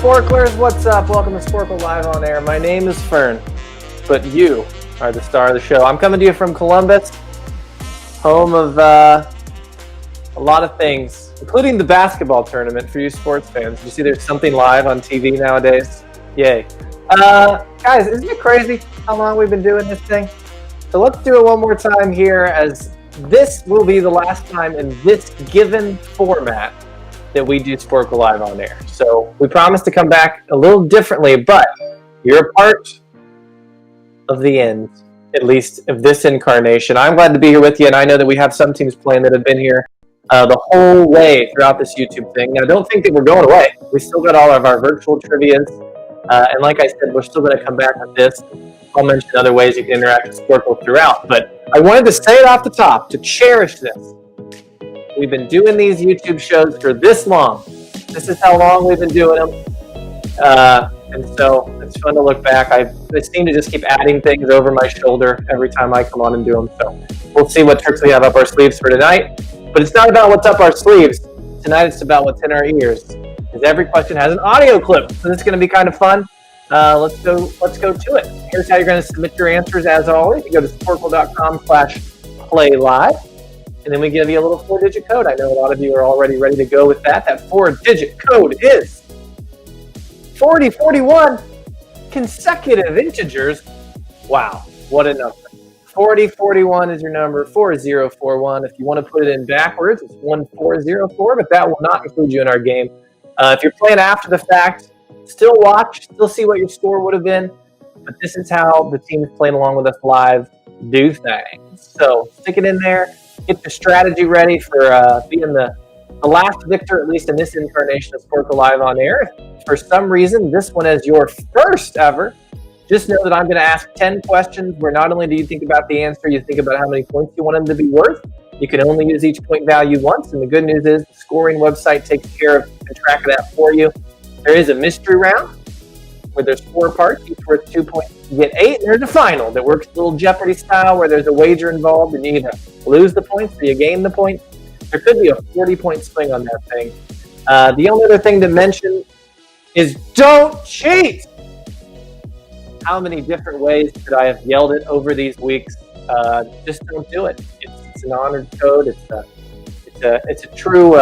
Sporklers, what's up? Welcome to Sporcle Live on Air. My name is Fern, but you are the star of the show. I'm coming to you from Columbus, home of a lot of things, including the basketball tournament for you sports fans. Did you see there's something live on TV nowadays? Yay. Guys, isn't it crazy how long we've been doing this thing? So let's do it one more time here, as this will be the last time in this given format that we do Sporcle Live on Air. So we promise to come back a little differently, but you're a part of the end, at least of this incarnation. I'm glad to be here with you, and I know that we have some teams playing that have been here the whole way throughout this YouTube thing. Now, don't think that we're going away. We still got all of our virtual trivias, and like I said, we're still going to come back with this. I'll mention other ways you can interact with Sporcle throughout, but I wanted to say it off the top, to cherish this. We've been doing these YouTube shows for this long. This is how long we've been doing them. And so it's fun to look back. I seem to just keep adding things over my shoulder every time I come on and do them. So we'll see what tricks we have up our sleeves for tonight. But it's not about what's up our sleeves. Tonight it's about what's in our ears. Because every question has an audio clip. So this is going to be kind of fun. Let's go to it. Here's how you're going to submit your answers as always. You go to sporcle.com/playlive. And then we give you a little 4-digit code. I know a lot of you are already ready to go with that. That 4-digit code is 4041 consecutive integers. Wow, what a number. 4041 is your number, 4041. If you want to put it in backwards, it's 1404, but that will not include you in our game. If you're playing after the fact, still watch, still see what your score would have been. But this is how the teams playing along with us live do things. So stick it in there. Get your strategy ready for being the last victor, at least in this incarnation of Sporcle Live on Air. If for some reason this one is your first ever, just know that I'm going to ask 10 questions where not only do you think about the answer, you think about how many points you want them to be worth. You can only use each point value once, and the good news is the scoring website takes care of and track of that for you. There is a mystery round where there's 4 parts, each worth 2 points. You get 8, and there's a final that works a little Jeopardy style where there's a wager involved, and you either lose the points or you gain the points. There could be a 40-point swing on that thing. The only other thing to mention is don't cheat. How many different ways could I have yelled it over these weeks? Just don't do it. It's an honored code. It's a true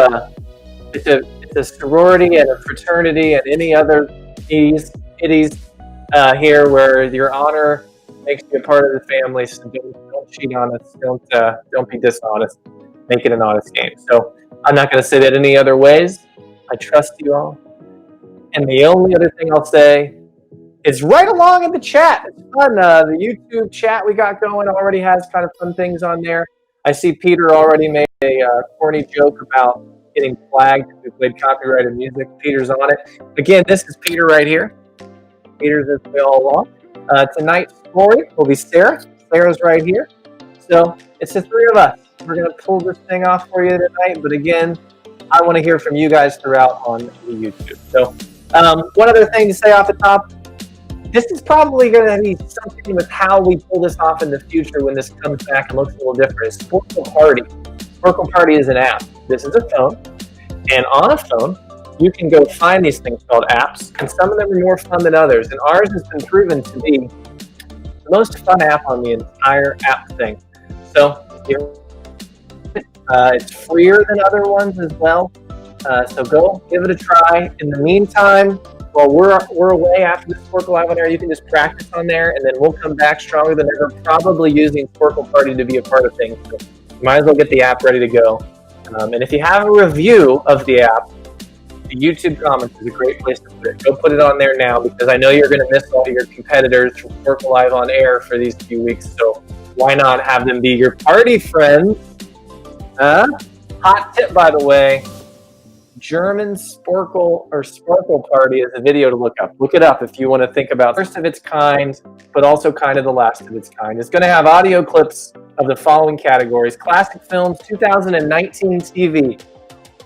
it's a sorority and a fraternity and any other itties here where your honor makes you a part of the family. So don't cheat on us. Don't be dishonest. Make it an honest game. So I'm not going to say that any other ways. I trust you all. And the only other thing I'll say is right along in the chat. It's fun. The YouTube chat we got going already has kind of fun things on there. I see Peter already made a corny joke about getting flagged if we played copyrighted music. Peter's on it. Again, this is Peter right here. Peter's this way all along. Tonight's story will be Sarah. Sarah's right here. So it's the 3 of us. we're going to pull this thing off for you tonight. But again, I want to hear from you guys throughout on the YouTube. So one other thing to say off the top, this is probably going to be something with how we pull this off in the future when this comes back and looks a little different. It's Sporcle Party. Sporcle Party is an app. This is a phone. And on a phone, you can go find these things called apps. And some of them are more fun than others. And ours has been proven to be the most fun app on the entire app thing. So it's freer than other ones as well. So go give it a try. In the meantime, while we're away after the Sporcle Live on air, you can just practice on there, and then we'll come back stronger than ever, probably using Sporcle Party to be a part of things. So you might as well get the app ready to go. And if you have a review of the app, the YouTube comments is a great place to put it. Go put it on there now, because I know you're going to miss all your competitors from Sporcle Live on air for these few weeks. So why not have them be your party friends? Hot tip, by the way. German Sporcle or Sparkle Party is a video to look up. Look it up if you want to think about first of its kind, but also kind of the last of its kind. It's going to have audio clips of the following categories: classic films, 2019 TV.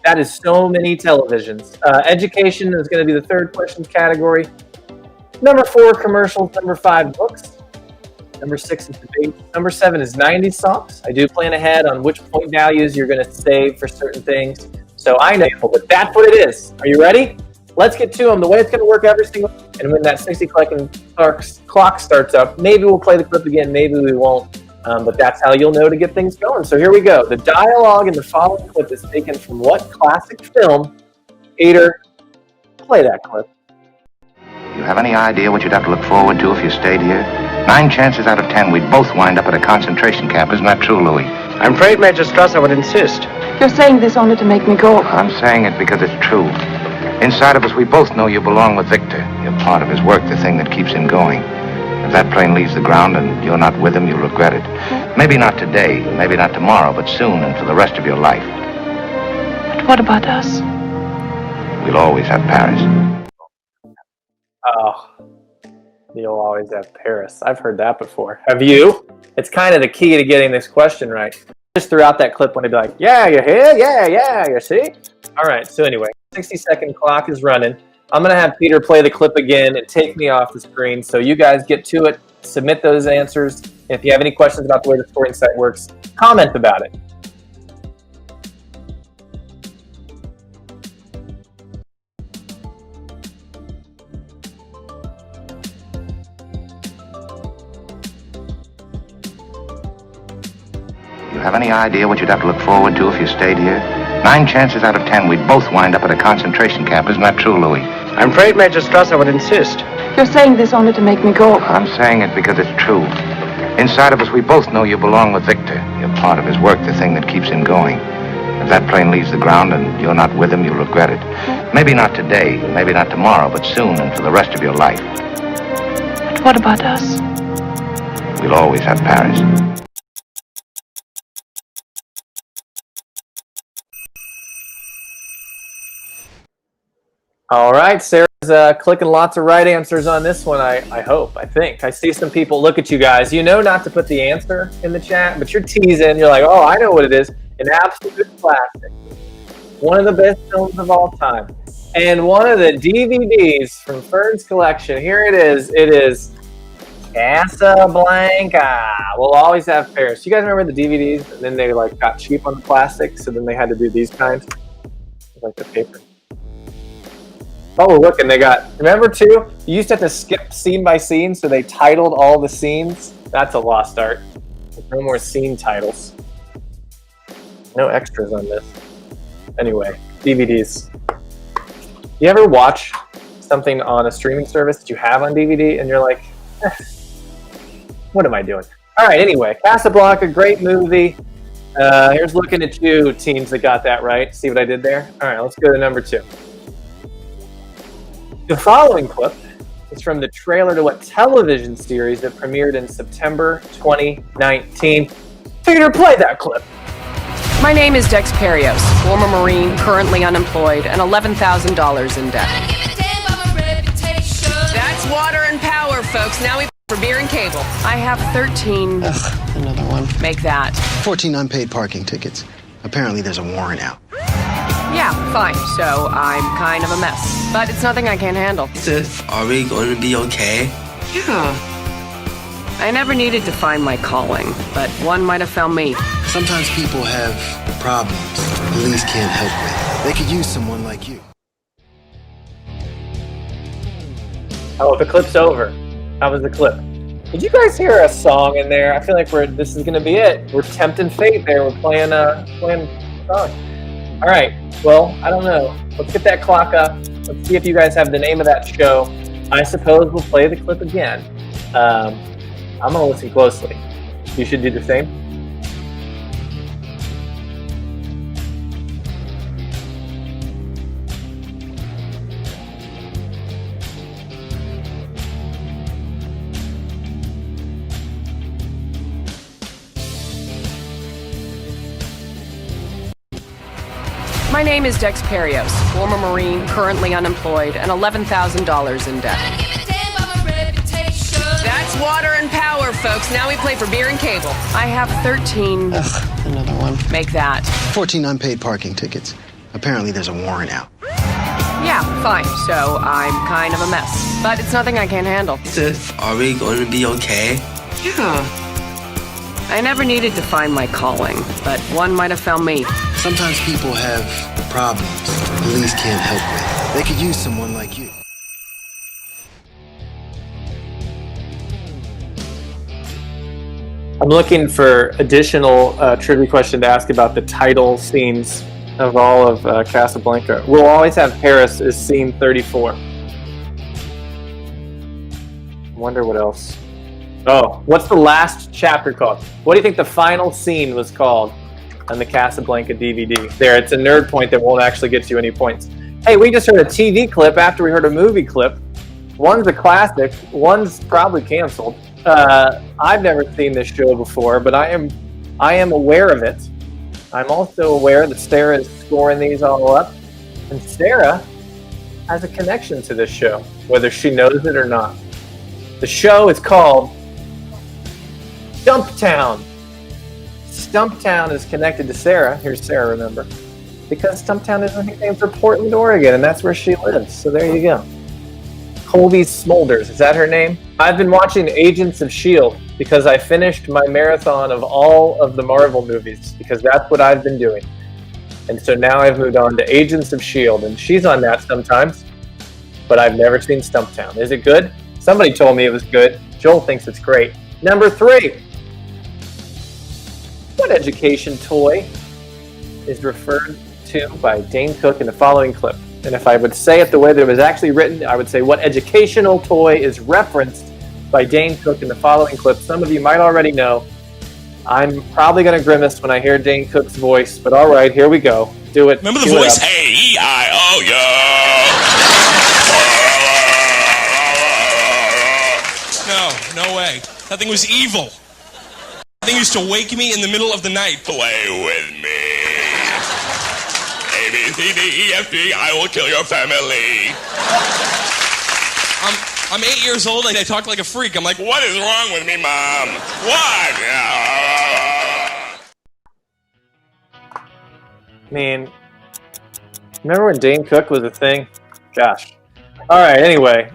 That is so many televisions. Education is going to be the third questions category. Number 4, commercials. Number 5, books. Number 6 is debate. Number 7 is 90s songs. I do plan ahead on which point values you're going to save for certain things. So I know, but that's what it is. Are you ready? Let's get to them. The way it's going to work every single, and when that 60-second clock starts up, maybe we'll play the clip again, maybe we won't. But that's how you'll know to get things going. So here we go. The dialogue in the following clip is taken from what classic film? Ader, play that clip. You have any idea what you'd have to look forward to if you stayed here? 9 chances out of 10 we'd both wind up at a concentration camp. Isn't that true, Louis? I'm afraid, Major Strasser would insist. You're saying this only to make me go. I'm saying it because it's true. Inside of us, we both know you belong with Victor. You're part of his work, the thing that keeps him going. If that plane leaves the ground and you're not with him, you'll regret it. Maybe not today, maybe not tomorrow, but soon and for the rest of your life. But what about us? We'll always have Paris. Oh, you'll always have Paris. I've heard that before. Have you? It's kind of the key to getting this question right. Just throughout that clip when they'd be like, yeah, you're here, yeah, you see? All right, so anyway, 60-second clock is running. I'm going to have Peter play the clip again and take me off the screen. So you guys get to it, submit those answers. If you have any questions about the way the scoring site works, comment about it. You have any idea what you'd have to look forward to if you stayed here? 9 chances out of 10 we'd both wind up at a concentration camp. Isn't that true, Louis? I'm afraid, Major Strasser would insist. You're saying this only to make me go. I'm saying it because it's true. Inside of us, we both know you belong with Victor. You're part of his work, the thing that keeps him going. If that plane leaves the ground and you're not with him, you'll regret it. Maybe not today, maybe not tomorrow, but soon and for the rest of your life. But what about us? We'll always have Paris. All right, Sarah's clicking lots of right answers on this one, I think. I see some people, look at you guys. You know not to put the answer in the chat, but you're teasing. You're like, oh, I know what it is. An absolute classic. One of the best films of all time. And one of the DVDs from Fern's collection. Here it is. It is Casablanca. We'll always have Paris. You guys remember the DVDs? And then they got cheap on the plastic, so then they had to do these kinds. Like the paper. Oh, look, and they got, remember too, you used to have to skip scene by scene, so they titled all the scenes. That's a lost art. There's no more scene titles. No extras on this. Anyway, DVDs. You ever watch something on a streaming service that you have on DVD, and you're like, what am I doing? All right, anyway, Casablanca, great movie. Here's looking at you, teams that got that right. See what I did there? All right, let's go to number 2. The following clip is from the trailer to a television series that premiered in September 2019. Peter, play that clip. My name is Dex Perios, former Marine, currently unemployed, and $11,000 in debt. That's water and power, folks. Now we for beer and cable. I have 13... Ugh, another one. Make that. 14 unpaid parking tickets. Apparently there's a warrant out. Yeah, fine. So I'm kind of a mess. But it's nothing I can't handle. Sis, are we going to be okay? Yeah. I never needed to find my calling, but one might have found me. Sometimes people have problems police can't help with. They could use someone like you. Oh, the clip's over. How was the clip? Did you guys hear a song in there? I feel like this is gonna be it. We're tempting fate there. We're playing a song. All right. Well, I don't know. Let's get that clock up. Let's see if you guys have the name of that show. I suppose we'll play the clip again. I'm gonna listen closely. You should do the same. My name is Dex Perios, former Marine, currently unemployed, and $11,000 in debt. That's water and power, folks. Now we play for beer and cable. I have 13... Ugh, another one. Make that. 14 unpaid parking tickets. Apparently there's a warrant out. Yeah, fine. So I'm kind of a mess. But it's nothing I can't handle. Sis, are we going to be okay? Yeah. I never needed to find my calling, but one might have found me. Sometimes people have problems police can't help with. They could use someone like you. I'm looking for additional trivia question to ask about the title scenes of all of Casablanca. We'll always have Paris as scene 34. Wonder what else. Oh, what's the last chapter called? What do you think the final scene was called on the Casablanca DVD? There, it's a nerd point that won't actually get you any points. Hey, we just heard a TV clip after we heard a movie clip. One's a classic, one's probably canceled. I've never seen this show before, but I am aware of it. I'm also aware that Sarah is scoring these all up, and Sarah has a connection to this show, whether she knows it or not. The show is called Stumptown. Stumptown is connected to Sarah. Here's Sarah, remember. Because Stumptown is a nickname for Portland, Oregon, and that's where she lives. So there you go. Colby Smulders, is that her name? I've been watching Agents of S.H.I.E.L.D. because I finished my marathon of all of the Marvel movies, because that's what I've been doing. And so now I've moved on to Agents of S.H.I.E.L.D., and she's on that sometimes, but I've never seen Stumptown. Is it good? Somebody told me it was good. Joel thinks it's great. Number 3. What education toy is referred to by Dane Cook in the following clip? And if I would say it the way that it was actually written, I would say, what educational toy is referenced by Dane Cook in the following clip? Some of you might already know. I'm probably going to grimace when I hear Dane Cook's voice, but all right, here we go. Do it. Remember the voice? A-E-I-O-U. No way. That thing was evil. That thing used to wake me in the middle of the night. Play with me. A, B, C, D, E, F, G, I will kill your family. I'm 8 years old and I talk like a freak. I'm like, what is wrong with me, Mom? What? Man, remember when Dane Cook was a thing? Gosh. All right, anyway,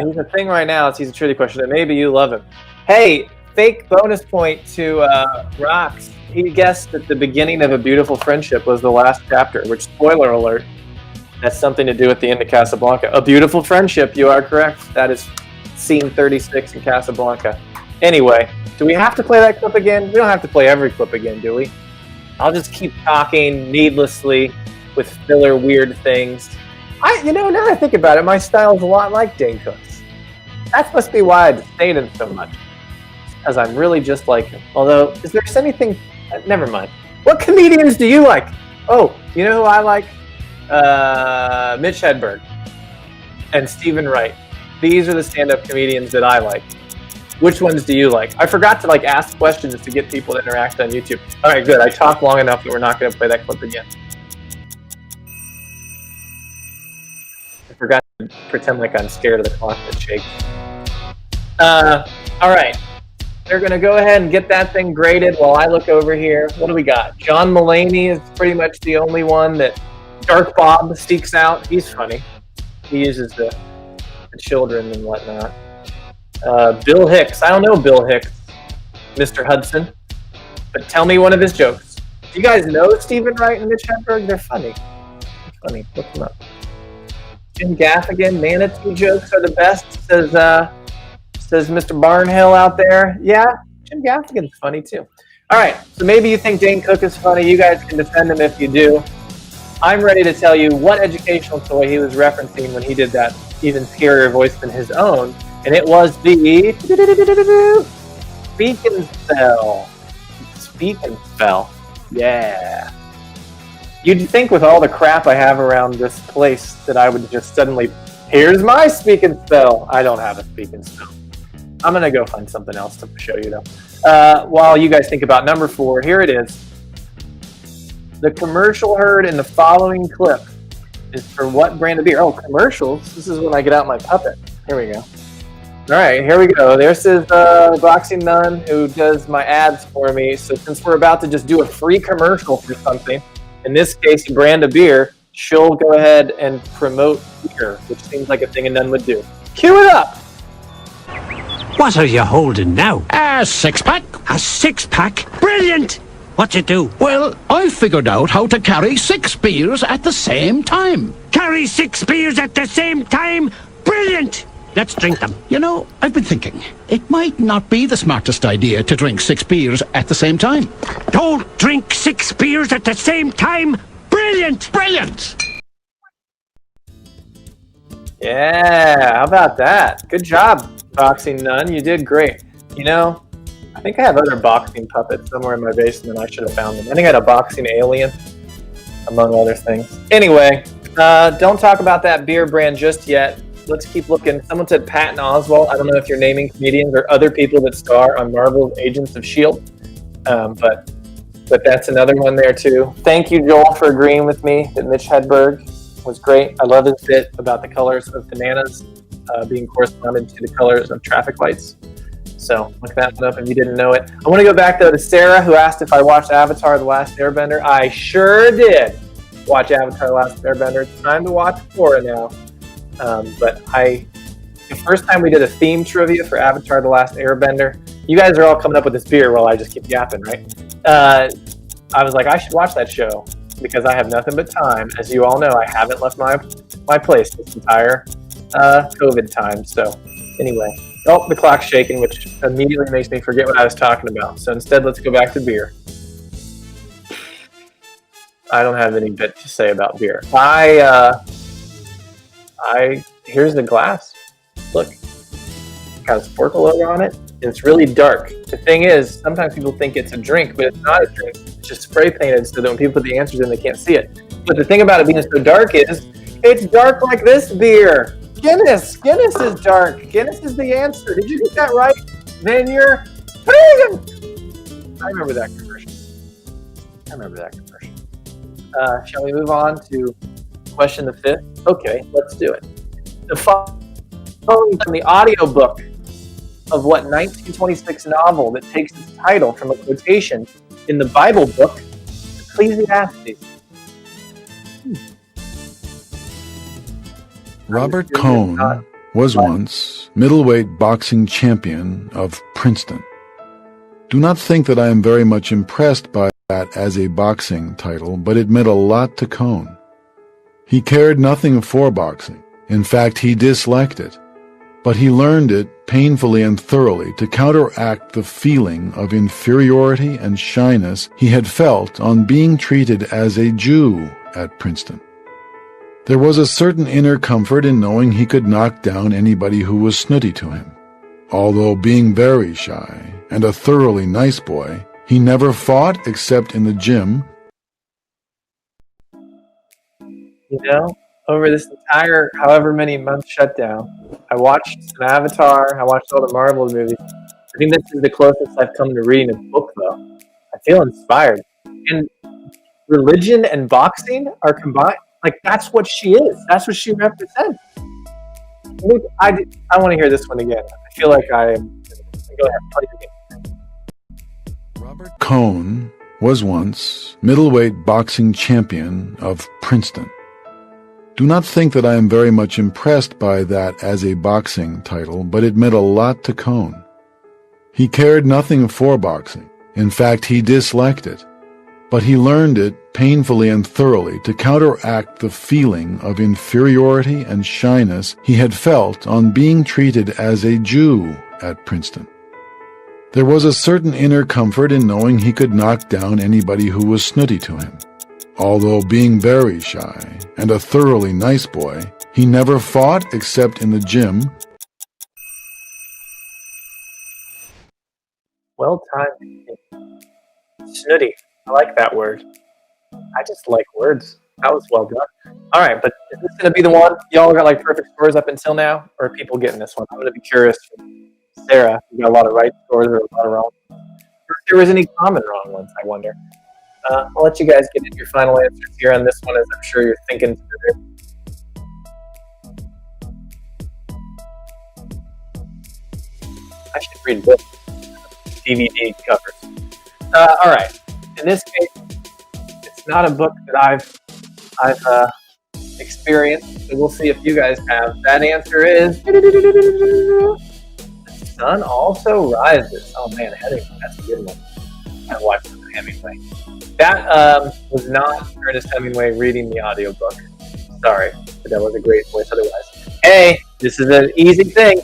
he's a thing right now. He's a trivia question, and maybe you love him. Hey, fake bonus point to Rox. He guessed that the beginning of A Beautiful Friendship was the last chapter, which, spoiler alert, has something to do with the end of Casablanca. A Beautiful Friendship, you are correct. That is scene 36 in Casablanca. Anyway, do we have to play that clip again? We don't have to play every clip again, do we? I'll just keep talking needlessly with filler weird things. Now that I think about it, my style is a lot like Dane Cook's. That must be why I disdain him so much. Because I'm really just like him. Although, is there anything... never mind. What comedians do you like? Oh, you know who I like? Mitch Hedberg and Stephen Wright. These are the stand-up comedians that I like. Which ones do you like? I forgot to ask questions to get people to interact on YouTube. All right, good. I talked long enough that we're not going to play that clip again. I forgot to pretend like I'm scared of the clock that shakes. All right. They're going to go ahead and get that thing graded while I look over here. What do we got? John Mulaney is pretty much the only one that Dark Bob sneaks out. He's funny. He uses the children and whatnot. Bill Hicks. I don't know Bill Hicks, Mr. Hudson. But tell me one of his jokes. Do you guys know Stephen Wright and Mitch Hedberg? They're funny. They're funny. Look them up. Jim Gaffigan, manatee jokes are the best, says Mr. Barnhill out there. Yeah, Jim Gaffigan's funny too. All right, so maybe you think Dane Cook is funny. You guys can defend him if you do. I'm ready to tell you what educational toy he was referencing when he did that even scarier voice than his own, and it was the Speak and Spell. Speak and Spell. Yeah. You'd think with all the crap I have around this place that I would just suddenly, here's my Speak and Spell. I don't have a Speak and Spell. I'm going to go find something else to show you, though. While you guys think about number 4, here it is. The commercial heard in the following clip is for what brand of beer? Oh, commercials. This is when I get out my puppet. Here we go. All right, here we go. This is Boxing Nun who does my ads for me. So since we're about to just do a free commercial for something, in this case, a brand of beer, she'll go ahead and promote beer, which seems like a thing a nun would do. Cue it up! What are you holding now? A six-pack. A six-pack? Brilliant! What you do? Well, I figured out how to carry 6 beers at the same time. Carry 6 beers at the same time? Brilliant! Let's drink them. You know, I've been thinking, it might not be the smartest idea to drink 6 beers at the same time. Don't drink 6 beers at the same time? Brilliant! Brilliant! Yeah, how about that? Good job, Boxing Nun. You did great. You know, I think I have other boxing puppets somewhere in my basement. I should have found them. I think I had a boxing alien, among other things. Anyway, don't talk about that beer brand just yet. Let's keep looking. Someone said Patton Oswalt. I don't know if you're naming comedians or other people that star on Marvel's Agents of S.H.I.E.L.D., but that's another one there too. Thank you, Joel, for agreeing with me that Mitch Hedberg was great. I love his bit about the colors of bananas being corresponded to the colors of traffic lights. So look that one up if you didn't know it. I want to go back, though, to Sarah, who asked if I watched Avatar: The Last Airbender. I sure did watch Avatar: The Last Airbender. It's time to watch Korra now. But the first time we did a theme trivia for Avatar: The Last Airbender, you guys are all coming up with this beer while I just keep yapping, right? I was like, I should watch that show because I have nothing but time. As you all know, I haven't left my place this entire COVID time. So anyway, the clock's shaking, which immediately makes me forget what I was talking about. So instead, let's go back to beer. I don't have any bit to say about beer. Here's the glass. Look, it's got a Sporcle logo on it. It's really dark. The thing is, sometimes people think it's a drink, but it's not a drink. It's just spray painted so that when people put the answers in, they can't see it. But the thing about it being so dark is, it's dark like this beer. Guinness. Guinness is dark. Guinness is the answer. Did you get that right? Then you're freedom. I remember that commercial. Shall we move on to question the 5th? Okay, let's do it. The following from the audiobook of what 1926 novel that takes its title from a quotation in the Bible book, Ecclesiastes? Robert Cohn was once middleweight boxing champion of Princeton. Do not think that I am very much impressed by that as a boxing title, but it meant a lot to Cohn. He cared nothing for boxing. In fact, he disliked it. But he learned it painfully and thoroughly to counteract the feeling of inferiority and shyness he had felt on being treated as a Jew at Princeton. There was a certain inner comfort in knowing he could knock down anybody who was snooty to him. Although being very shy and a thoroughly nice boy, he never fought except in the gym. You know, over this entire however many months shutdown, I watched some Avatar, I watched all the Marvel movies. I think this is the closest I've come to reading a book, though. I feel inspired. And religion and boxing are combined. Like, that's what she is. That's what she represents. I want to hear this one again. I feel like I am. Go ahead, play the game. Robert Cohn was once middleweight boxing champion of Princeton. Do not think that I am very much impressed by that as a boxing title, but it meant a lot to Cohn. He cared nothing for boxing. In fact, he disliked it. But he learned it painfully and thoroughly to counteract the feeling of inferiority and shyness he had felt on being treated as a Jew at Princeton. There was a certain inner comfort in knowing he could knock down anybody who was snooty to him. Although being very shy and a thoroughly nice boy, he never fought except in the gym. Well timed. Snooty. I like that word. I just like words. That was well done. All right, but is this going to be the one? Y'all got like perfect scores up until now? Or are people getting this one? I'm going to be curious. Sarah, you got a lot of right scores or a lot of wrong? Or if there was any common wrong ones, I wonder. I'll let you guys get into your final answers here on this one, as I'm sure you're thinking through. I should read books. DVD covers. All right. In this case, it's not a book that I've experienced, so we'll see if you guys have. That answer is The Sun Also Rises. Oh man, Hemingway, that's a good one. I watched Hemingway. That was not Ernest Hemingway reading the audiobook. Sorry, but that was a great voice otherwise. Hey, this is an easy thing.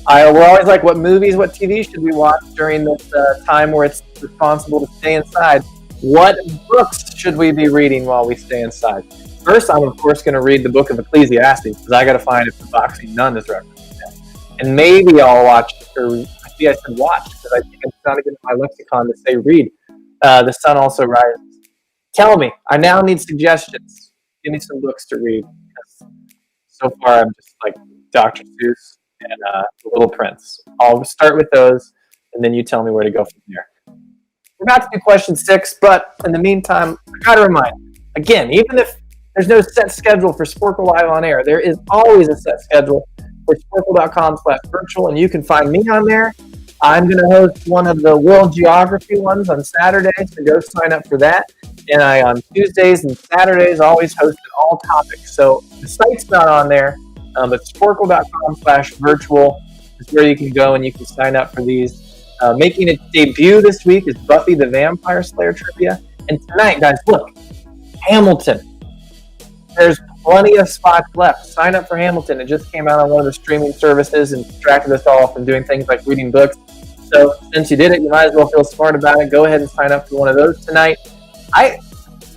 We're always like, what movies, what TV should we watch during this time where it's responsible to stay inside? What books should we be reading while we stay inside? First, I'm of course going to read the book of Ecclesiastes, because I got to find if the boxing nun is referenced in that. And maybe I'll watch, or maybe I should watch, because I think it's not even in my lexicon to say read. The Sun Also Rises. Tell me, I now need suggestions. Give me some books to read. So far, I'm just like Dr. Seuss and The Little Prince. I'll start with those, and then you tell me where to go from there. We're about to do question 6, but in the meantime, I got to remind you, again, even if there's no set schedule for Sporcle Live on Air, there is always a set schedule for sporcle.com/virtual, and you can find me on there. I'm going to host one of the world geography ones on Saturday, so go sign up for that. And I, on Tuesdays and Saturdays, always host an all topics. So the site's not on there, but sporcle.com/virtual is where you can go and you can sign up for these. Making its debut this week is Buffy the Vampire Slayer trivia. And tonight, guys, look, Hamilton. There's plenty of spots left. Sign up for Hamilton. It just came out on one of the streaming services and distracted us all from doing things like reading books. So since you did it, you might as well feel smart about it. Go ahead and sign up for one of those tonight. I'm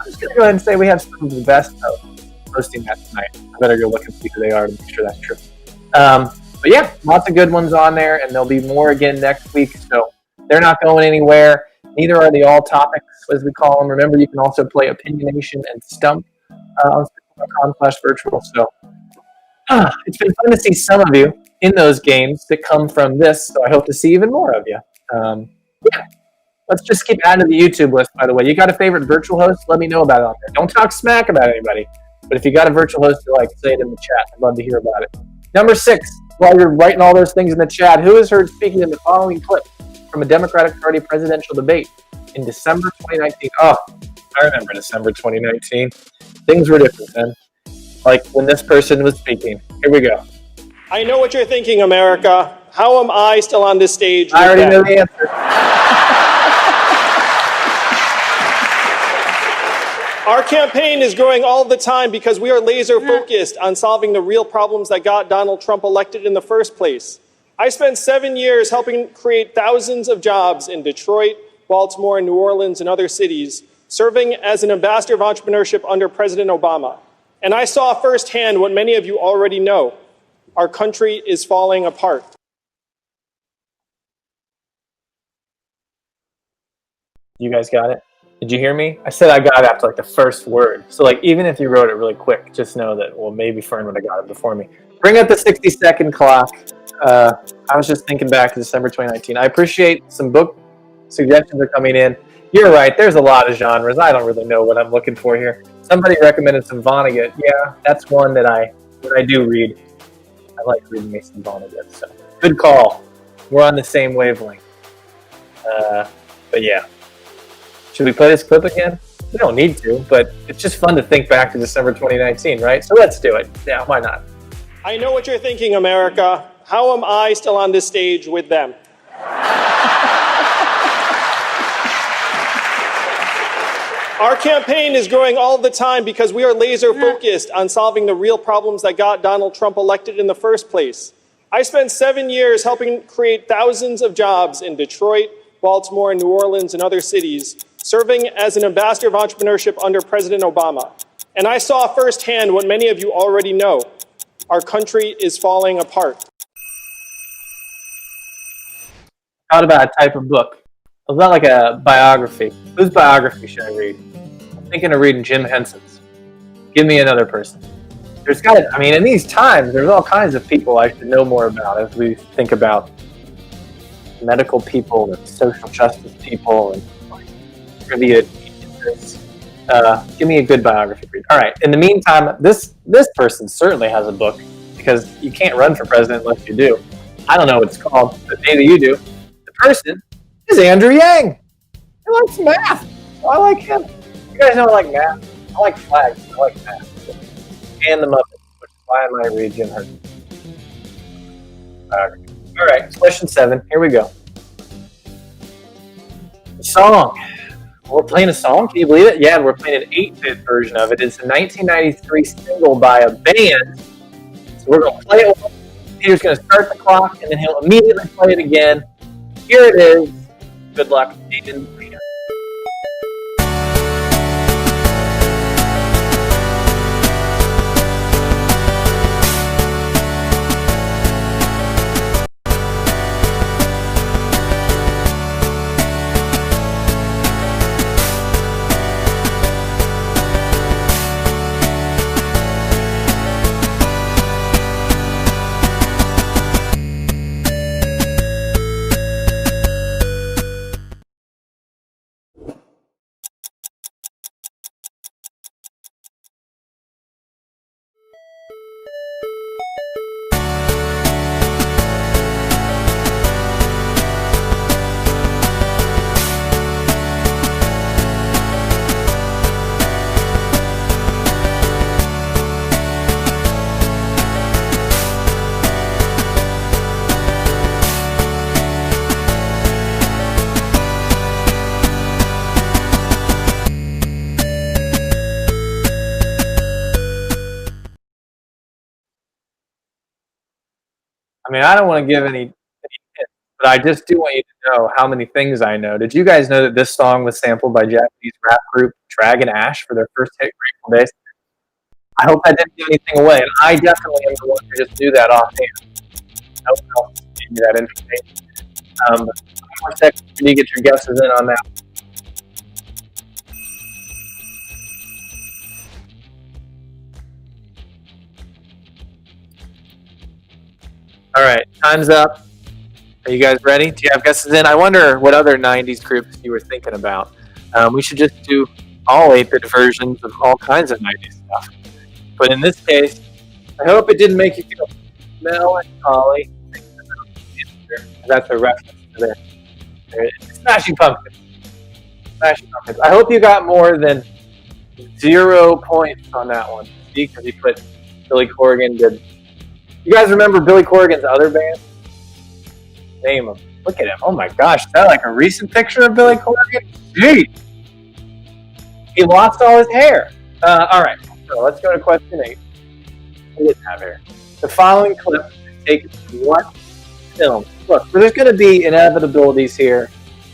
just going to go ahead and say we have some of the best hosting that tonight. I better go look and see who they are to make sure that's true. But yeah, lots of good ones on there, and there'll be more again next week. So they're not going anywhere. Neither are the all topics, as we call them. Remember, you can also play Opinionation and Stump on sporcle.com/virtual. So it's been fun to see some of you in those games that come from this. So I hope to see even more of you. Yeah. Let's just keep adding to the YouTube list, by the way. You got a favorite virtual host? Let me know about it on there. Don't talk smack about anybody. But if you got a virtual host you like, say it in the chat. I'd love to hear about it. Number 6, while you're writing all those things in the chat, who is heard speaking in the following clip from a Democratic Party presidential debate in December 2019? Oh, I remember December 2019. Things were different then. Like when this person was speaking. Here we go. I know what you're thinking, America. How am I still on this stage? I already know the answer. Our campaign is growing all the time because we are laser focused on solving the real problems that got Donald Trump elected in the first place. I spent 7 years helping create thousands of jobs in Detroit, Baltimore, New Orleans, and other cities, serving as an ambassador of entrepreneurship under President Obama. And I saw firsthand what many of you already know. Our country is falling apart. You guys got it? Did you hear me? I said I got it after like the first word. So like even if you wrote it really quick, just know that, well, maybe Fern would have got it before me. Bring up the 60-second clock. I was just thinking back to December 2019. I appreciate some book suggestions are coming in. You're right. There's a lot of genres. I don't really know what I'm looking for here. Somebody recommended some Vonnegut. Yeah, that's one that I do read. I like reading me some Vonnegut. So good call. We're on the same wavelength. But yeah. Should we play this clip again? We don't need to, but it's just fun to think back to December 2019, right? So let's do it. Yeah, why not? I know what you're thinking, America. How am I still on this stage with them? Our campaign is growing all the time because we are laser focused on solving the real problems that got Donald Trump elected in the first place. I spent 7 years helping create thousands of jobs in Detroit, Baltimore, New Orleans, and other cities, serving as an ambassador of entrepreneurship under President Obama. And I saw firsthand what many of you already know. Our country is falling apart. Thought about a type of book. It's not like a biography. Whose biography should I read? I'm thinking of reading Jim Henson's. Give me another person. There's got to, I mean, in these times, there's all kinds of people I should know more about as we think about medical people and social justice people and trivia teachers. Give me a good biography read. All right. In the meantime, this person certainly has a book because you can't run for president unless you do. I don't know what it's called, but maybe you do. The person is Andrew Yang. He likes math. So I like him. You guys know I like math. I like flags. I like math. And the Muppets, which is why I might read Jim Henson. All right, question 7. Here we go. The song. We're playing a song. Can you believe it? Yeah, we're playing an 8-bit version of it. It's a 1993 single by a band. So we're going to play it. Peter's going to start the clock, and then he'll immediately play it again. Here it is. Good luck, Nathan. I mean, I don't want to give any hints, but I just do want you to know how many things I know. Did you guys know that this song was sampled by Japanese rap group Dragon Ash for their first hit, Grateful Days? I hope I didn't give anything away, and I definitely am the one who just knew that offhand. No one else gave me that information. 1 second for you to get your guesses in on that. All right, time's up. Are you guys ready? Do you have guesses in? I wonder what other 90s groups you were thinking about. We should just do all 8-bit versions of all kinds of 90s stuff. But in this case, I hope it didn't make you feel melancholy. That's a reference to their Smashing Pumpkins. Smashing Pumpkins. I hope you got more than 0 points on that one. See, because you put Billy Corgan did. You guys remember Billy Corgan's other band? Name him. Look at him. Oh my gosh. Is that like a recent picture of Billy Corgan? Gee. He lost all his hair. All right. So let's go to question 8. He didn't have hair. The following clip is taken from what film? Look, there's going to be inevitabilities here.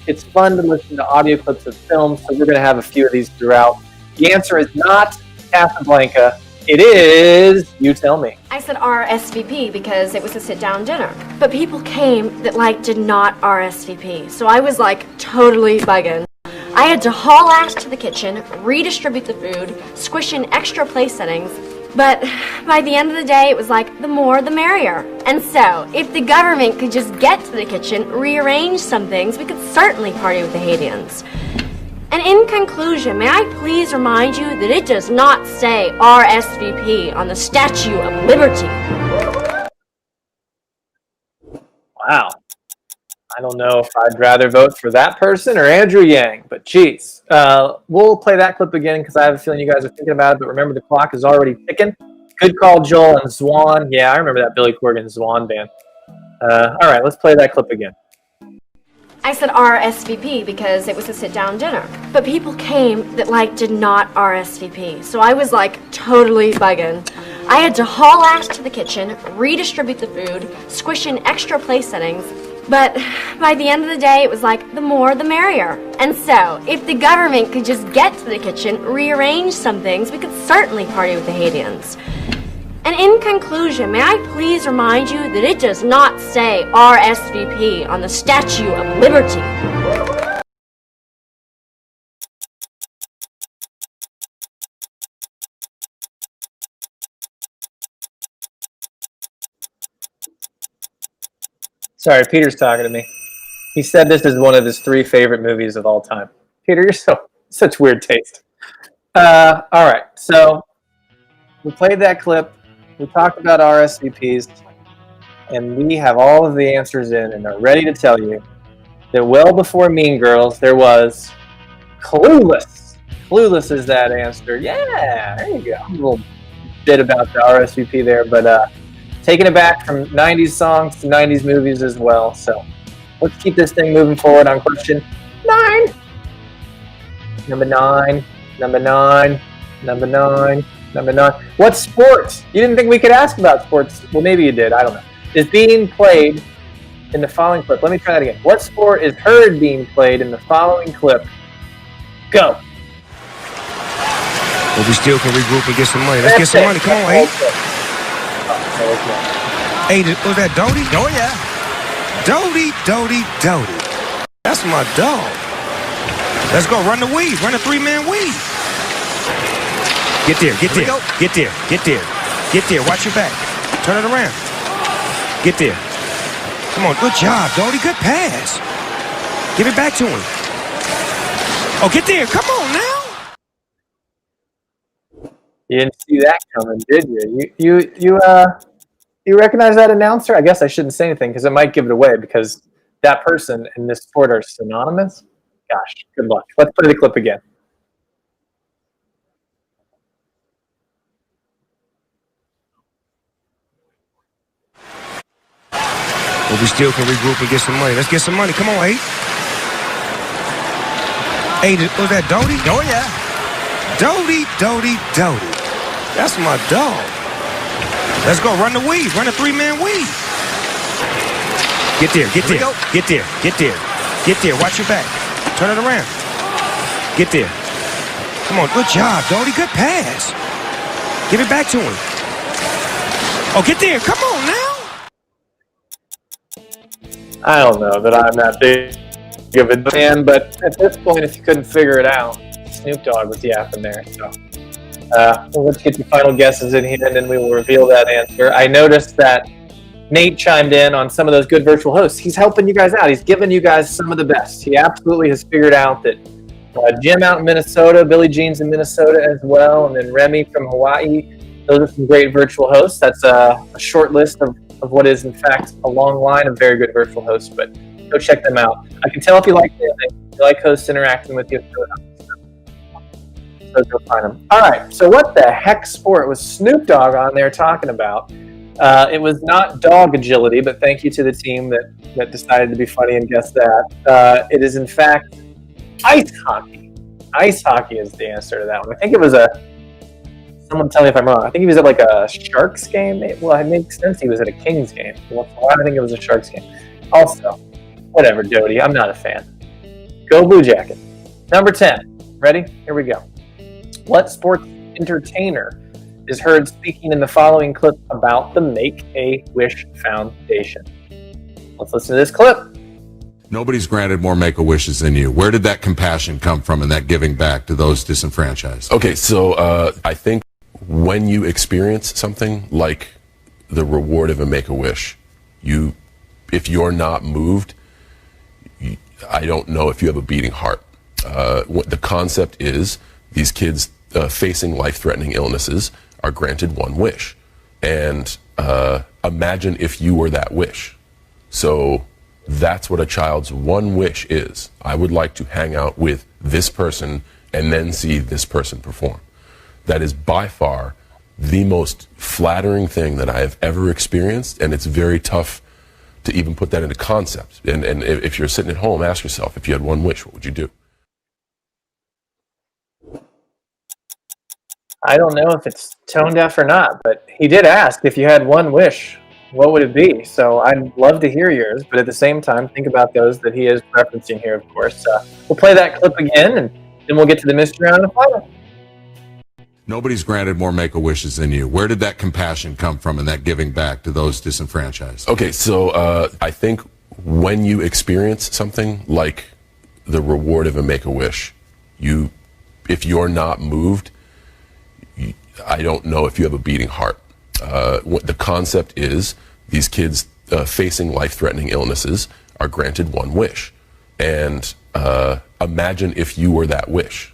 It's fun to listen to audio clips of films, so we're going to have a few of these throughout. The answer is not Casablanca. It is, you tell me. I said RSVP because it was a sit-down dinner. But people came that did not RSVP. So I was totally bugging. I had to haul ass to the kitchen, redistribute the food, squish in extra place settings. But by the end of the day, it was the more the merrier. And so, if the government could just get to the kitchen, rearrange some things, we could certainly party with the Haitians. And in conclusion, may I please remind you that it does not say RSVP on the Statue of Liberty. Wow. I don't know if I'd rather vote for that person or Andrew Yang, but geez. We'll play that clip again because I have a feeling you guys are thinking about it, but remember the clock is already ticking. Good call, Joel and Zwan. Yeah, I remember that Billy Corgan Zwan band. All right, let's play that clip again. I said RSVP because it was a sit-down dinner. But people came that did not RSVP. So I was totally bugging. I had to haul ass to the kitchen, redistribute the food, squish in extra place settings. But by the end of the day, it was the more the merrier. And so, if the government could just get to the kitchen, rearrange some things, we could certainly party with the Haitians. And in conclusion, may I please remind you that it does not say RSVP on the Statue of Liberty. Sorry, Peter's talking to me. He said this is one of his 3 favorite movies of all time. Peter, you're such weird taste. All right, so we played that clip. We talked about RSVPs, and we have all of the answers in and are ready to tell you that well before Mean Girls, there was Clueless. Clueless is that answer. Yeah, there you go. A little bit about the RSVP there, but taking it back from 90s songs to 90s movies as well. So let's keep this thing moving forward on question 9. Number 9. What sport? You didn't think we could ask about sports? Well, maybe you did. I don't know. Is being played in the following clip. Let me try that again. What sport is heard being played in the following clip? Go. But we still can regroup and get some money. Let's get some money. Come on, Abe. Hey, was that Doty? Oh, yeah. Doty. That's my dog. Let's go. Run the weave. Run a 3-man weave. Get there. Watch your back. Turn it around. Get there. Come on. Good job, Doty. Good pass. Give it back to him. Oh, get there. Come on now. You didn't see that coming, did you? You recognize that announcer? I guess I shouldn't say anything because it might give it away because that person and this sport are synonymous. Gosh, good luck. Let's play the clip again. But we still can regroup and get some money. Let's get some money. Come on, Abe. Hey, was that Doty? Oh, yeah. Doty. That's my dog. Let's go. Run the weave. Run a 3-man weave. Get there. Watch your back. Turn it around. Get there. Come on. Good job, Doty. Good pass. Give it back to him. Oh, get there. Come on now. I don't know that I'm that big of a fan, but at this point, if you couldn't figure it out, Snoop Dogg was yapping there. So let's get your final guesses in here, and then we will reveal that answer. I noticed that Nate chimed in on some of those good virtual hosts. He's helping you guys out. He's giving you guys some of the best. He absolutely has figured out that Jim out in Minnesota, Billie Jean's in Minnesota as well, and then Remy from Hawaii. Those are some great virtual hosts. That's a short list of what is, in fact, a long line of very good virtual hosts, but go check them out. I can tell if you like them. You like hosts interacting with you. So go find them. All right, so what the heck sport was Snoop Dogg on there talking about? It was not dog agility, but thank you to the team that decided to be funny and guess that. It is, in fact, ice hockey. Ice hockey is the answer to that one. I think it was someone tell me if I'm wrong. I think he was at a Sharks game. Well, it makes sense he was at a Kings game. Well, I think it was a Sharks game. Also, whatever, Doty. I'm not a fan. Go Blue Jacket. Number 10. Ready? Here we go. What sports entertainer is heard speaking in the following clip about the Make-A-Wish Foundation? Let's listen to this clip. Nobody's granted more Make-A-Wishes than you. Where did that compassion come from and that giving back to those disenfranchised? Okay, so I think when you experience something like the reward of a Make-A-Wish, if you're not moved, I don't know if you have a beating heart. What the concept is, these kids facing life-threatening illnesses are granted one wish. And imagine if you were that wish. So that's what a child's one wish is. I would like to hang out with this person and then see this person perform. That is by far the most flattering thing that I have ever experienced, and it's very tough to even put that into concept. And if you're sitting at home, ask yourself, if you had one wish, what would you do? I don't know if it's tone deaf or not, but he did ask if you had one wish, what would it be? So I'd love to hear yours, but at the same time, think about those that he is referencing here, of course. We'll play that clip again, and then we'll get to the mystery round of the final. Nobody's granted more Make-A-Wishes than you. Where did that compassion come from and that giving back to those disenfranchised? Okay, so I think when you experience something like the reward of a Make-A-Wish, if you're not moved, I don't know if you have a beating heart. What the concept is, these kids facing life-threatening illnesses are granted one wish. And imagine if you were that wish.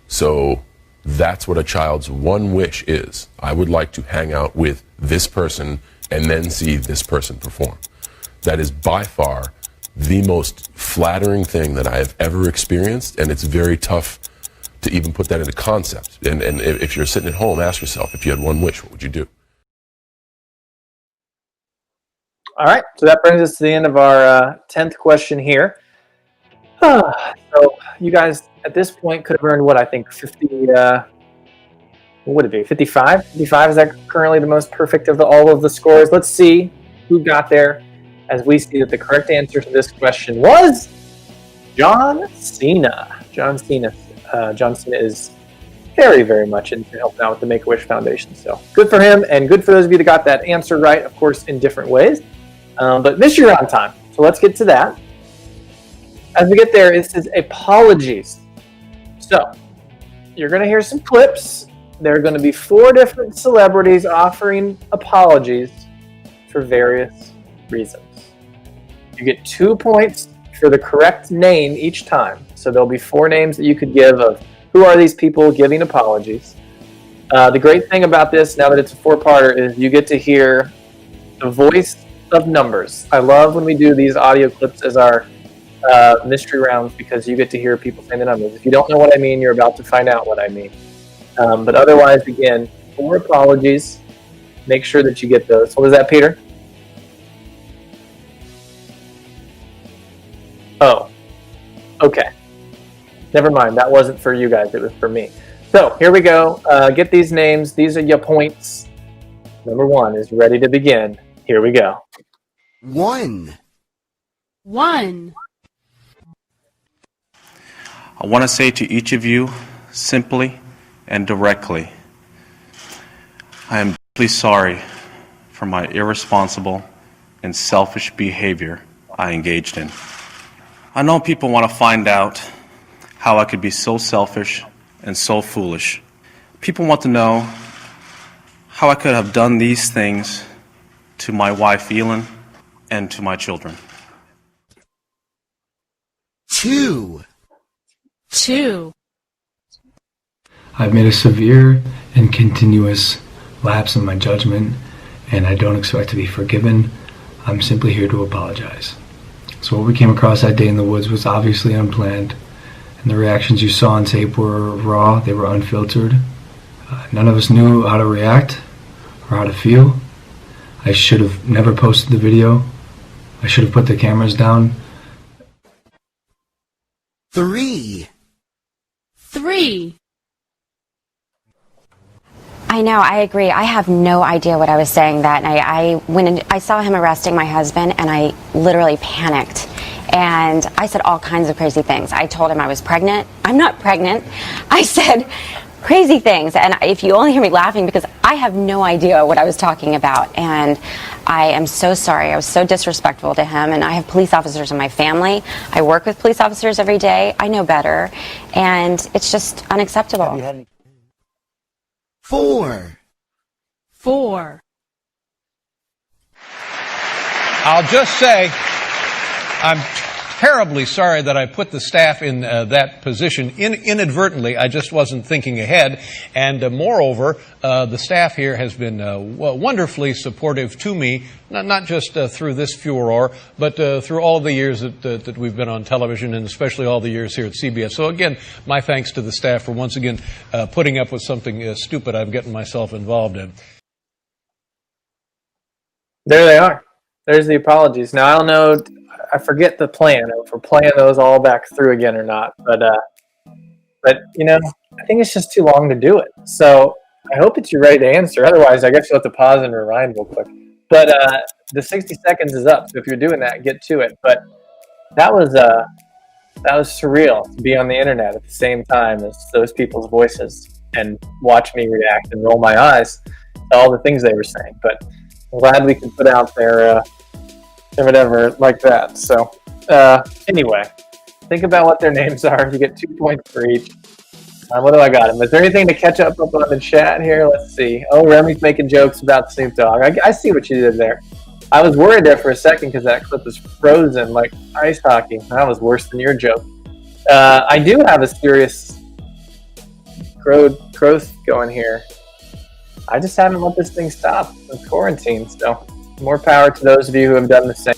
So that's what a child's one wish is. I would like to hang out with this person and then see this person perform. That is by far the most flattering thing that I have ever experienced, and it's very tough to even put that into concept. And if you're sitting at home, ask yourself, if you had one wish, what would you do? All right, so that brings us to the end of our 10th question here. So you guys, at this point, could have earned what I think 50. What would it be? 55. 55 is that currently the most perfect of all of the scores? Let's see who got there. As we see that the correct answer to this question was John Cena. John Cena is very, very much into helping out with the Make-A-Wish Foundation. So good for him, and good for those of you that got that answer right, of course, in different ways. But mystery round time. So let's get to that. As we get there, it says apologies. So you're going to hear some clips. There are going to be 4 different celebrities offering apologies for various reasons. You get 2 points for the correct name each time. So there'll be 4 names that you could give of who are these people giving apologies. The great thing about this, now that it's a 4-parter, is you get to hear the voice of numbers. I love when we do these audio clips as our mystery rounds, because you get to hear people saying the numbers. If you don't know what I mean, you're about to find out what I mean. But otherwise, again, 4 apologies. Make sure that you get those. What was that, Peter? Oh, okay. Never mind. That wasn't for you guys. It was for me. So here we go. Get these names. These are your points. Number 1 is ready to begin. Here we go. 1. I want to say to each of you, simply and directly, I am deeply sorry for my irresponsible and selfish behavior I engaged in. I know people want to find out how I could be so selfish and so foolish. People want to know how I could have done these things to my wife, Elin, and to my children. 2. I've made a severe and continuous lapse in my judgment, and I don't expect to be forgiven. I'm simply here to apologize. So what we came across that day in the woods was obviously unplanned, and the reactions you saw on tape were raw, they were unfiltered. None of us knew how to react or how to feel. I should have never posted the video. I should have put the cameras down. 3. I know, I agree. I have no idea what I was saying that night. I saw him arresting my husband, and I literally panicked. And I said all kinds of crazy things. I told him I was pregnant. I'm not pregnant. I said crazy things. And if you only hear me laughing, because I have no idea what I was talking about. And I am so sorry. I was so disrespectful to him. And I have police officers in my family. I work with police officers every day. I know better. And it's just unacceptable. 4. I'll just say, I'm terribly sorry that I put the staff in that position inadvertently. I just wasn't thinking ahead. And moreover, the staff here has been wonderfully supportive to me, not just through this furor, but through all the years that we've been on television, and especially all the years here at CBS. So again, my thanks to the staff for once again putting up with something stupid I've gotten myself involved in. There they are. There's the apologies. Now, I don't know, I forget the plan, if we're playing those all back through again or not, but you know, I think it's just too long to do it. So I hope that you're ready to answer. Otherwise, I guess you'll have to pause and rewind real quick. But the 60 seconds is up, so if you're doing that, get to it. But that was surreal to be on the internet at the same time as those people's voices and watch me react and roll my eyes to all the things they were saying. But I'm glad we could put out there whatever like that. So anyway, think about what their names are. You get 2 points for each. What do I got? Is there anything to catch up on the chat here? Let's see. Oh, Remy's making jokes about Snoop Dogg. I see what you did there. I was worried there for a second because that clip was frozen like ice hockey. That was worse than your joke. I do have a serious growth going here. I just haven't let this thing stop with quarantine, so more power to those of you who have done the same.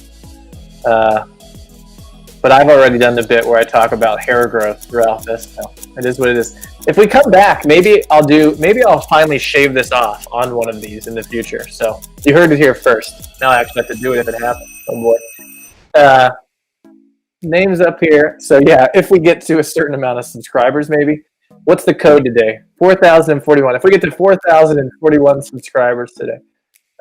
But I've already done the bit where I talk about hair growth throughout this, so it is what it is. If we come back, maybe I'll finally shave this off on one of these in the future. So you heard it here first. Now I actually have to do it if it happens. Oh boy. Names up here. So yeah, if we get to a certain amount of subscribers, maybe. What's the code today? 4,041. If we get to 4,041 subscribers today,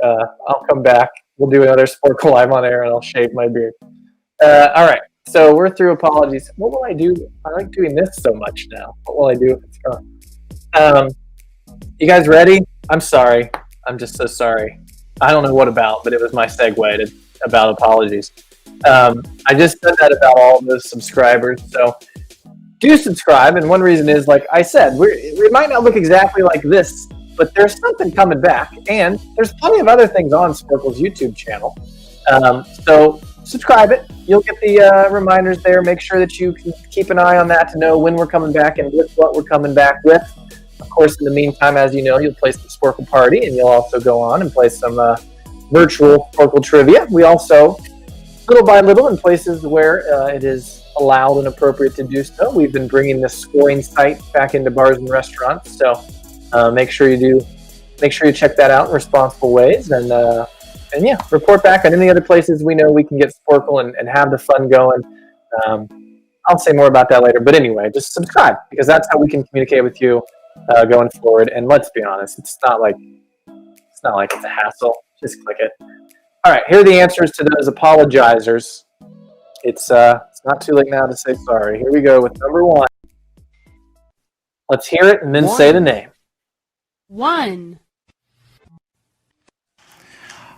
I'll come back. We'll do another Sporcle Live on air, and I'll shave my beard. All right. So we're through apologies. What will I do? I like doing this so much now. What will I do if it's gone? You guys ready? I'm sorry. I'm just so sorry. I don't know what about, but it was my segue about apologies. I just said that about all those subscribers. So do subscribe. And one reason is, like I said, we might not look exactly like this, but there's something coming back. And there's plenty of other things on Sporcle's YouTube channel. So subscribe it. You'll get the reminders there. Make sure that you can keep an eye on that to know when we're coming back and with what we're coming back with. Of course, in the meantime, as you know, you'll play some Sporcle Party, and you'll also go on and play some virtual Sporcle Trivia. We also, little by little, in places where it is allowed and appropriate to do so, we've been bringing this scoring site back into bars and restaurants. So make sure you check that out in responsible ways, and yeah, report back on any other places we know we can get Sporcle and have the fun going. I'll say more about that later. But anyway, just subscribe, because that's how we can communicate with you going forward. And let's be honest, it's not like it's a hassle. Just click it. All right, here are the answers to those apologizers. It's not too late now to say sorry. Here we go with number one. Let's hear it and then say the name. 1.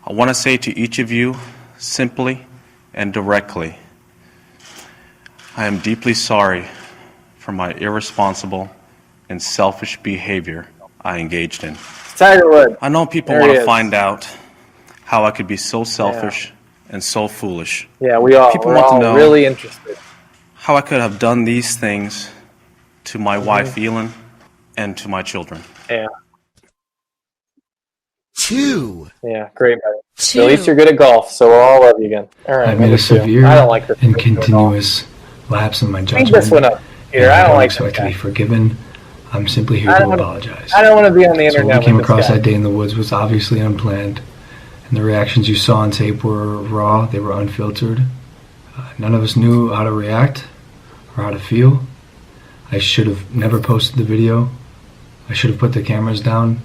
I want to say to each of you, simply and directly, I am deeply sorry for my irresponsible and selfish behavior I engaged in. Tiger Woods. I know people want to find out how I could be so selfish and so foolish. Yeah, we're all really interested. How I could have done these things to my wife, Elin, and to my children. Yeah. 2. Yeah, great, buddy. So at least you're good at golf, so we'll all love you again. All right, I made a severe and continuous lapse in my judgment. Bring this one up here. I don't like expect to be forgiven. I'm simply here to apologize. I don't want to be on the internet. So what we came across that day in the woods was obviously unplanned, and the reactions you saw on tape were raw. They were unfiltered. None of us knew how to react or how to feel. I should have never posted the video. I should have put the cameras down.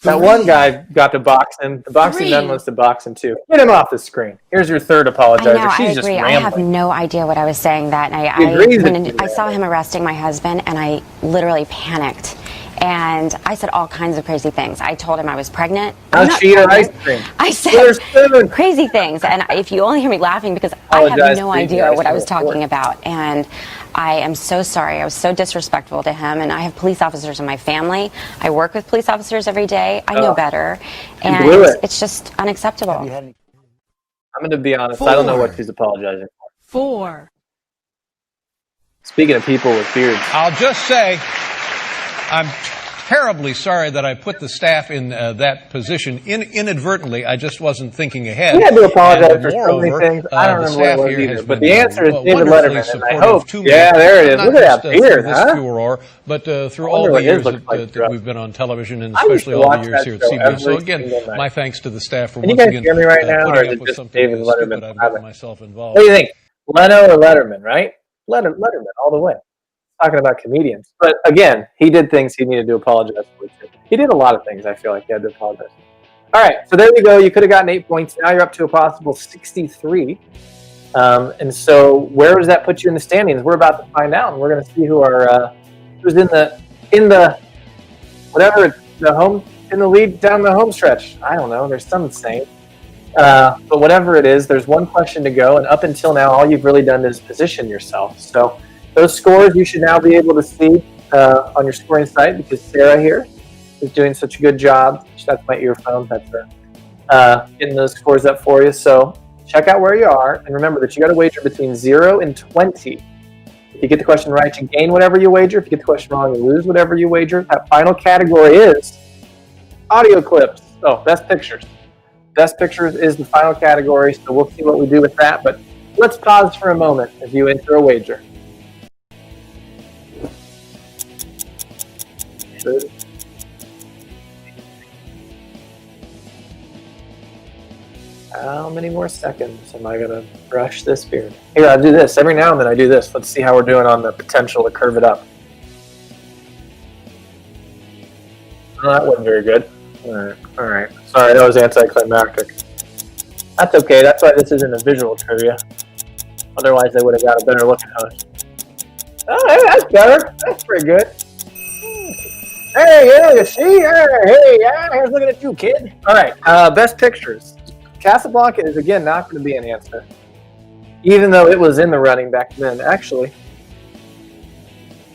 That one guy got to box him. The boxing man wants to box him too. Get him off the screen. Here's your third apologizer. I know, She's I just agree. rambling. I have no idea what I was saying that night. I saw him arresting my husband, and I literally panicked. And I said all kinds of crazy things. I told him I was pregnant. I'll cheat her ice cream. I said crazy things. And if you only hear me laughing, because I have no idea what I was talking about. And I am so sorry. I was so disrespectful to him. And I have police officers in my family. I work with police officers every day. I know better. And it's just unacceptable. I'm going to be honest. I don't know what she's apologizing for. 4. Speaking of people with beards. I'll just say, I'm terribly sorry that I put the staff in that position inadvertently. I just wasn't thinking ahead. He had to apologize And for so many moreover, things. I don't the remember staff what it here was has either. But been, the answer is David wonderfully Letterman, and I supportive hope. to me. Yeah, there it is. Not Look at just, that beard, through this huh? furor, but through I all wonder the what his years looks like that throughout. we've been on television, and I used especially to all the watch years that here at show CBS. So every again, single night. my thanks to the staff for Can you once guys again hear me right now, or putting is up it with just something David stupid Letterman? I've gotten myself involved. What do you think? Leno or Letterman, right? Letterman all the way. Talking about comedians. But again, he did things he needed to apologize for too. He did a lot of things I feel like he had to apologize for. All right, so there you go. You could have gotten 8 points. Now you're up to a possible 63. And so where does that put you in the standings? We're about to find out, and we're going to see who's in the whatever in the lead down the home stretch. I don't know. There's some saying. But whatever it is, there's one question to go, and up until now, all you've really done is position yourself. So those scores you should now be able to see on your scoring site, because Sarah here is doing such a good job. That's my earphone. That's her. Getting those scores up for you. So check out where you are, and remember that you got to wager between 0 and 20. If you get the question right, you gain whatever you wager. If you get the question wrong, you lose whatever you wager. That final category is audio clips. Oh, best pictures. Best pictures is the final category, so we'll see what we do with that. But let's pause for a moment as you enter a wager. How many more seconds am I going to brush this beard? Here, I do this. Every now and then I do this. Let's see how we're doing on the potential to curve it up. Oh, that wasn't very good. All right. Sorry, that was anticlimactic. That's okay. That's why this isn't a visual trivia. Otherwise, they would have got a better look at us. Oh, hey, that's better. That's pretty good. Hey, yeah, you see? Hey, yeah, here's looking at you, kid. All right, best pictures. Casablanca is, again, not going to be an answer, even though it was in the running back then. Actually,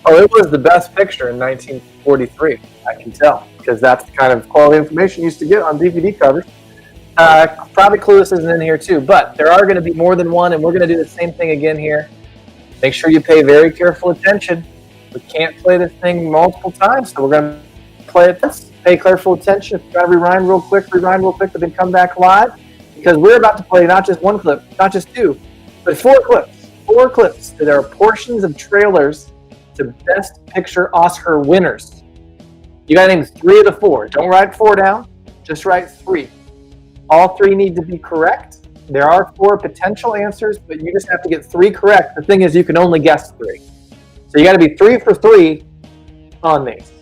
it was the best picture in 1943, I can tell, because that's the kind of quality information you used to get on DVD covers. Probably Clueless isn't in here, too, but there are going to be more than one, and we're going to do the same thing again here. Make sure you pay very careful attention. We can't play this thing multiple times, so we're going to play it this. Pay careful attention. If you got to rewind real quick, but then come back live, because we're about to play not just one clip, not just two, but 4 clips. 4 clips that are portions of trailers to Best Picture Oscar winners. You got to name 3 of the 4. Don't write 4 down, just write 3. All 3 need to be correct. There are 4 potential answers, but you just have to get 3 correct. The thing is, you can only guess 3. So you got to be 3 for 3 on these.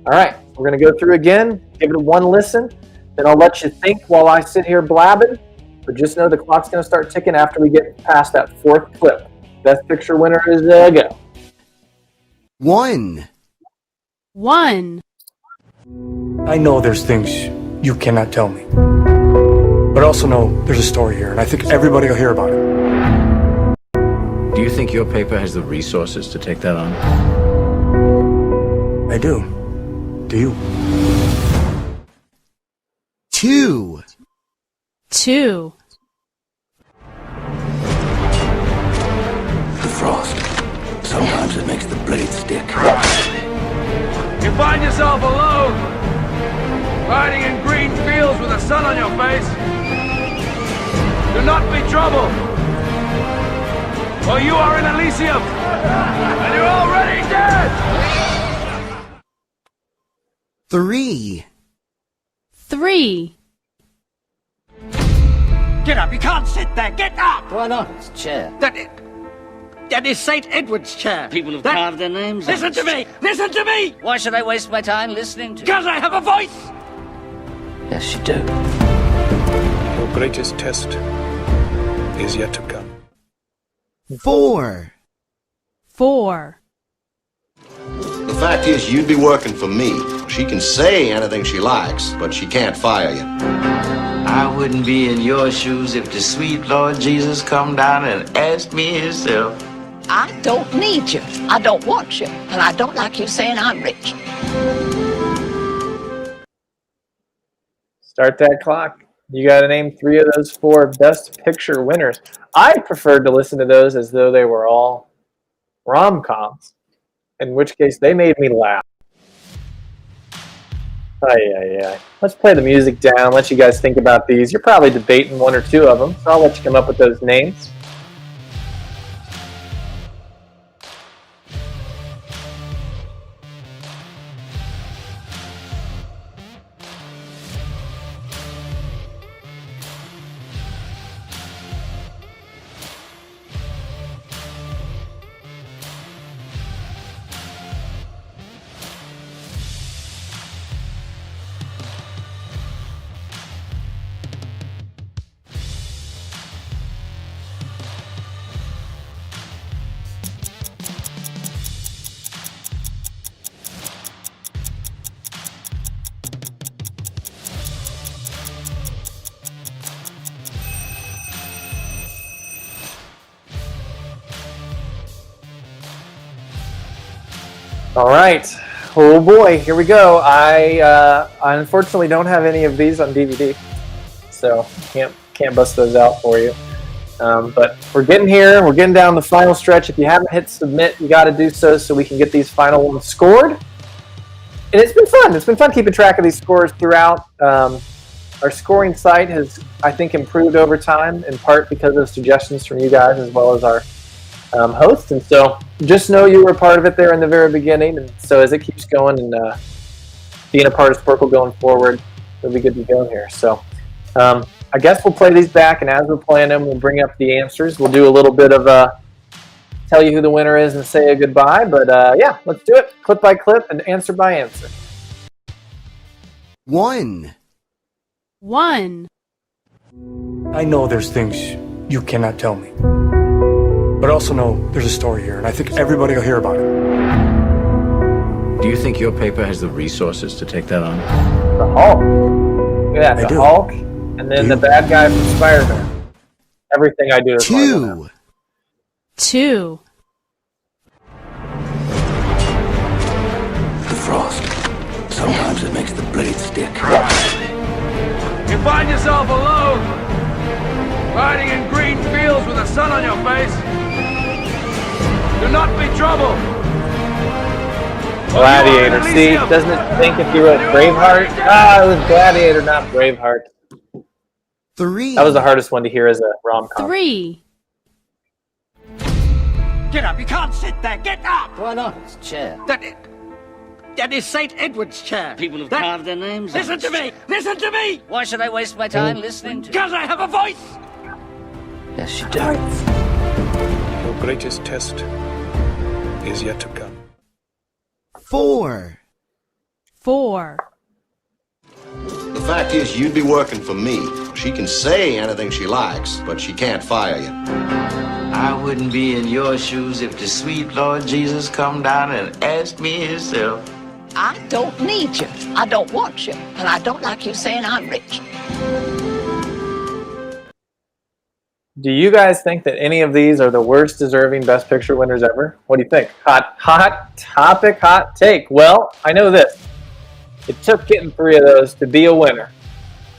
All right, we're going to go through again, give it one listen, then I'll let you think while I sit here blabbing. But just know the clock's going to start ticking after we get past that 4th clip. Best Picture winner is go. 1. I know there's things you cannot tell me. But I also know there's a story here, and I think everybody will hear about it. Do you think your paper has the resources to take that on? I do. Do you? 2. The frost. Sometimes it makes the blade stick. You find yourself alone, riding in green fields with the sun on your face. Do not be troubled, for you are in Elysium, and you're already dead! 3. Get up, you can't sit there, get up! Why not? It's a chair. That is St. Edward's chair. People have carved their names on Listen it. to me! Listen to me! Why should I waste my time listening to you? Because I have a voice! Yes, you do. Your greatest test is yet to come. 4. The fact is, you'd be working for me. She can say anything she likes, but she can't fire you. I wouldn't be in your shoes if the sweet Lord Jesus come down and asked me himself. I don't need you. I don't want you. And I don't like you saying I'm rich. Start that clock. You got to name 3 of those 4 Best Picture winners. I preferred to listen to those as though they were all rom-coms, in which case they made me laugh. Let's play the music down, let you guys think about these. You're probably debating 1 or 2 of them, so I'll let you come up with those names. All right. Oh boy, here we go. I unfortunately don't have any of these on DVD, so can't bust those out for you. But we're getting here. We're getting down the final stretch. If you haven't hit submit, you got to do so we can get these final ones scored. And it's been fun. It's been fun keeping track of these scores throughout. Our scoring site has, I think, improved over time, in part because of suggestions from you guys as well as our host, and so just know you were part of it there in the very beginning, and so as it keeps going and being a part of Sporcle going forward, it'll be good to go here. So I guess we'll play these back, and as we're playing them, we'll bring up the answers. We'll do a little bit of tell you who the winner is and say a goodbye, but yeah, let's do it clip by clip and answer by answer. 1. I know there's things you cannot tell me. But I also know there's a story here, and I think everybody will hear about it. Do you think your paper has the resources to take that on? The Hulk. Look at that, the Hulk, and then the bad guy from Spider-Man. Everything I do is 2. 2. The frost. Sometimes it makes the blade stick. You find yourself alone, riding in green fields with the sun on your face. Do not be troubled. Gladiator. See, doesn't it think if you wrote Braveheart? It was Gladiator, not Braveheart. 3. That was the hardest one to hear as a rom-com. 3. Get up, you can't sit there, get up! Why not? It's a chair. That is St. Edward's chair. People have carved their names. Listen to me! Listen to me! Why should I waste my time listening to you? Because I have a voice! Yes, you do. Your greatest test is yet to come. 4. 4. The fact is, you'd be working for me. She can say anything she likes, but she can't fire you. I wouldn't be in your shoes if the sweet Lord Jesus come down and asked me himself. I don't need you. I don't want you. And I don't like you saying I'm rich. Do you guys think that any of these are the worst deserving Best Picture winners ever? What do you think? Hot topic, hot take. Well, I know this. It took getting 3 of those to be a winner.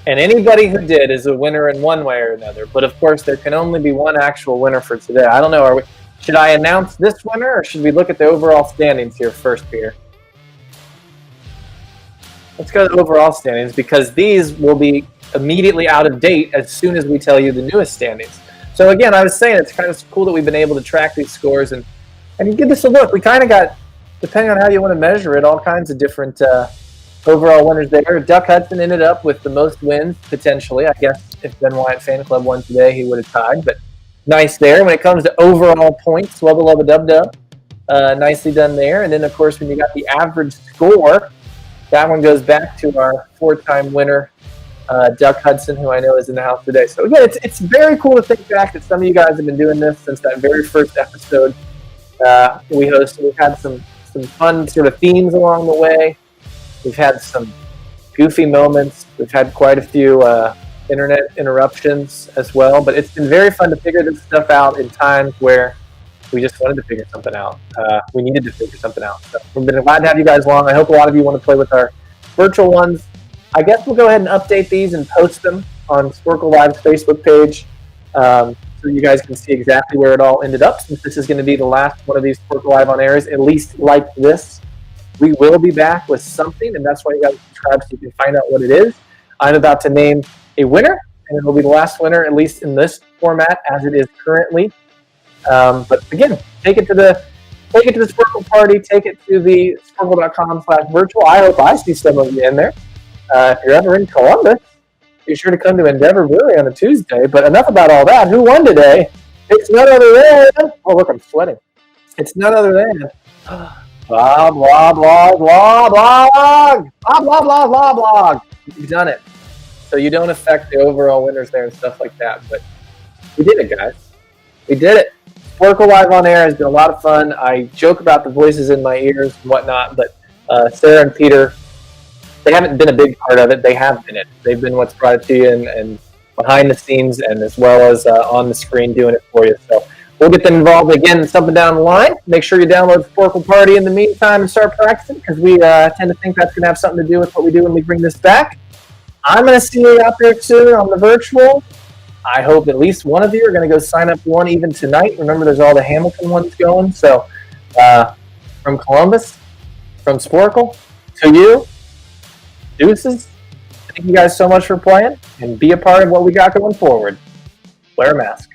And anybody who did is a winner in one way or another. But of course, there can only be one actual winner for today. I don't know. Should I announce this winner, or should we look at the overall standings here first, Peter? Let's go to the overall standings, because these will be immediately out of date as soon as we tell you the newest standings. So again, I was saying it's kind of cool that we've been able to track these scores and give this a look. We kind of got, depending on how you want to measure it, all kinds of different overall winners there. Duck Hudson ended up with the most wins, potentially. I guess if Ben Wyatt Fan Club won today, he would have tied, but nice there. When it comes to overall points, Wubba Lubba Dub Dub, nicely done there. And then, of course, when you got the average score, that one goes back to our 4-time winner, Duck Hudson, who I know is in the house today. So again, it's very cool to think back that some of you guys have been doing this since that very first episode we hosted. We've had some fun sort of themes along the way. We've had some goofy moments. We've had quite a few internet interruptions as well. But it's been very fun to figure this stuff out in times where we just wanted to figure something out. We needed to figure something out. So we've been glad to have you guys along. I hope a lot of you want to play with our virtual ones. I guess we'll go ahead and update these and post them on Sporcle Live's Facebook page so you guys can see exactly where it all ended up. Since this is going to be the last one of these Sporcle Live on airs, at least like this, we will be back with something, and that's why you got to subscribe so you can find out what it is. I'm about to name a winner, and it'll be the last winner, at least in this format as it is currently. But again, take it to the Sporcle party, take it to the sporcle.com/virtual. I hope I see some of you in there. If you're ever in Columbus, be sure to come to Endeavor Brewery on a Tuesday. But enough about all that. Who won today? It's none other than, oh look, I'm sweating. It's none other than blah, blah, blah, blah, blah, blah, blah, blah, blah, blah. You've done it. So you don't affect the overall winners there and stuff like that. But we did it, guys. We did it. Sporcle Live on air has been a lot of fun. I joke about the voices in my ears and whatnot, but Sarah and Peter, they haven't been a big part of it. They have been it. They've been what's brought it to you and behind the scenes and as well as on the screen doing it for you. So we'll get them involved again something down the line. Make sure you download the Sporcle Party in the meantime and start practicing because we tend to think that's going to have something to do with what we do when we bring this back. I'm going to see you out there soon on the virtual. I hope at least one of you are going to go sign up for one even tonight. Remember, there's all the Hamilton ones going. So from Columbus, from Sporcle, to you, deuces. Thank you guys so much for playing and be a part of what we got going forward. Wear a mask.